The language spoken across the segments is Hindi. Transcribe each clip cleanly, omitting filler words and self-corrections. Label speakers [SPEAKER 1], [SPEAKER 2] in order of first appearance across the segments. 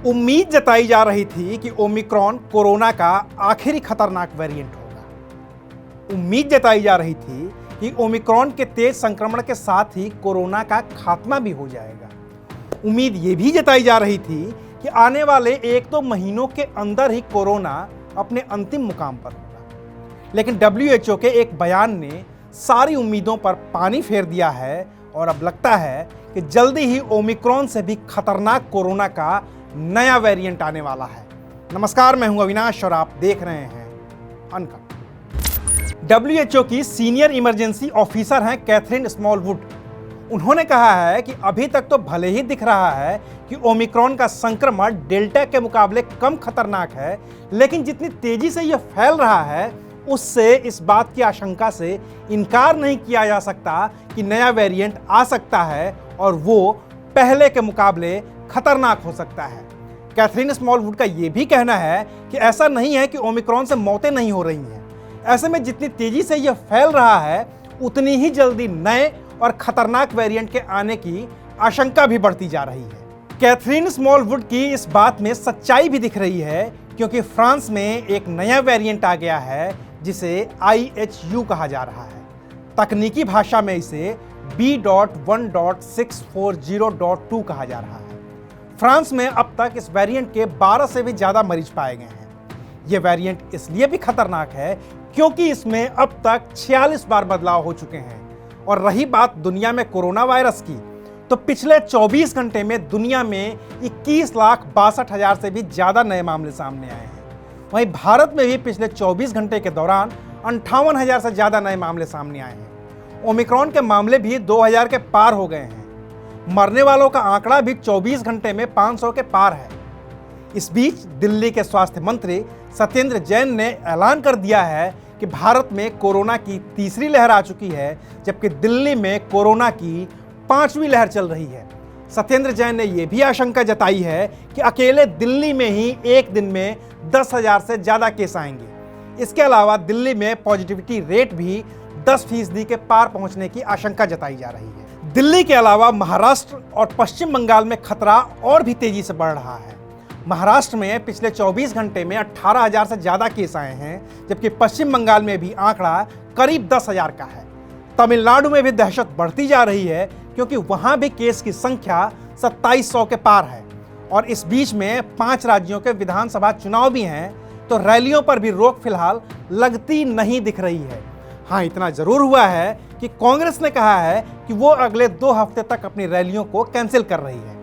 [SPEAKER 1] उम्मीद जताई जा रही थी कि ओमिक्रॉन कोरोना का आखिरी खतरनाक वेरिएंट होगा। उम्मीद जताई जा रही थी कि ओमिक्रॉन के तेज संक्रमण के साथ ही कोरोना का खात्मा भी हो जाएगा। उम्मीद ये भी जताई जा रही थी कि आने वाले 1-2 महीनों के अंदर ही कोरोना अपने अंतिम मुकाम पर होगा। लेकिन WHO के एक बयान ने सारी उम्मीदों पर पानी फेर दिया है और अब लगता है कि जल्दी ही ओमिक्रॉन से भी खतरनाक कोरोना का नया वेरिएंट आने वाला है। नमस्कार, मैं हूं अविनाश और आप देख रहे हैं अनकट। WHO की सीनियर इमरजेंसी ऑफिसर हैं कैथरीन स्मॉलवुड। उन्होंने कहा है कि अभी तक तो भले ही दिख रहा है कि ओमिक्रॉन का संक्रमण डेल्टा के मुकाबले कम खतरनाक है, लेकिन जितनी तेजी से यह फैल रहा है उससे इस बात की आशंका से इनकार नहीं किया जा सकता कि नया वेरिएंट आ सकता है और वो पहले के मुकाबले खतरनाक हो सकता है। कैथरीन स्मॉलवुड का यह भी कहना है कि ऐसा नहीं है कि ओमिक्रॉन से मौतें नहीं हो रही हैं। ऐसे में जितनी तेजी से यह फैल रहा है उतनी ही जल्दी नए और खतरनाक वेरिएंट के आने की आशंका भी बढ़ती जा रही है। कैथरीन स्मॉलवुड की इस बात में सच्चाई भी दिख रही है, क्योंकि फ्रांस में एक नया वेरिएंट आ गया है जिसे IHU कहा जा रहा है। तकनीकी भाषा में इसे B.1.640.2 कहा जा रहा है। फ्रांस में अब तक इस वेरिएंट के 12 से भी ज्यादा मरीज पाए गए हैं। यह वेरिएंट इसलिए भी खतरनाक है क्योंकि इसमें अब तक 46 बार बदलाव हो चुके हैं। और रही बात दुनिया में कोरोना वायरस की, तो पिछले 24 घंटे में दुनिया में 21,62,000 से भी ज्यादा नए मामले सामने आए हैं। वहीं भारत में भी पिछले 24 घंटे के दौरान 58,000 से ज्यादा नए मामले सामने आए हैं। ओमिक्रॉन के मामले भी 2,000 के पार हो गए हैं। मरने वालों का आंकड़ा भी 24 घंटे में 500 के पार है। इस बीच दिल्ली के स्वास्थ्य मंत्री सत्येंद्र जैन ने ऐलान कर दिया है कि भारत में कोरोना की तीसरी लहर आ चुकी है, जबकि दिल्ली में कोरोना की 5वीं लहर चल रही है। सत्येंद्र जैन ने यह भी आशंका जताई है कि अकेले दिल्ली में ही एक दिन में 10,000 से ज्यादा केस आएंगे। इसके अलावा दिल्ली में पॉजिटिविटी रेट भी 10% के पार पहुंचने की आशंका जताई जा रही है। दिल्ली के अलावा महाराष्ट्र और पश्चिम बंगाल में खतरा और भी तेजी से बढ़ रहा है। महाराष्ट्र में पिछले 24 घंटे में 18,000 से ज्यादा केस आए हैं, जबकि पश्चिम बंगाल में भी आंकड़ा करीब 10,000 का है। तमिलनाडु में भी दहशत बढ़ती जा रही है, क्योंकि वहां भी केस की संख्या 2700 के पार है। और इस बीच में 5 राज्यों के विधानसभा चुनाव भी हैं, तो रैलियों पर भी रोक फिलहाल लगती नहीं दिख रही है। हाँ, इतना जरूर हुआ है कि कांग्रेस ने कहा है कि वो अगले 2 हफ्ते तक अपनी रैलियों को कैंसिल कर रही है।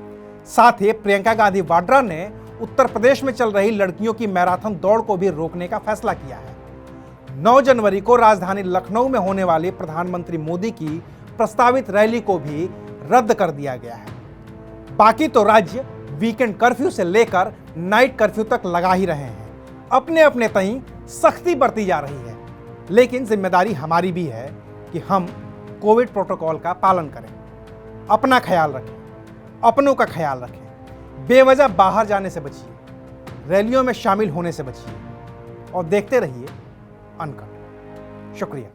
[SPEAKER 1] साथ ही प्रियंका गांधी वाड्रा ने उत्तर प्रदेश में चल रही लड़कियों की मैराथन दौड़ को भी रोकने का फैसला किया है। 9 जनवरी को राजधानी लखनऊ में होने वाली प्रधानमंत्री मोदी की प्रस्तावित रैली को भी रद्द कर दिया गया है। बाकी तो राज्य वीकेंड कर्फ्यू से लेकर नाइट कर्फ्यू तक लगा ही रहे हैं। अपने अपने तई सख्ती बरती जा रही है, लेकिन जिम्मेदारी हमारी भी है कि हम कोविड प्रोटोकॉल का पालन करें, अपना ख्याल रखें, अपनों का ख्याल रखें, बेवजह बाहर जाने से बचिए, रैलियों में शामिल होने से बचिए और देखते रहिए अनकट। शुक्रिया।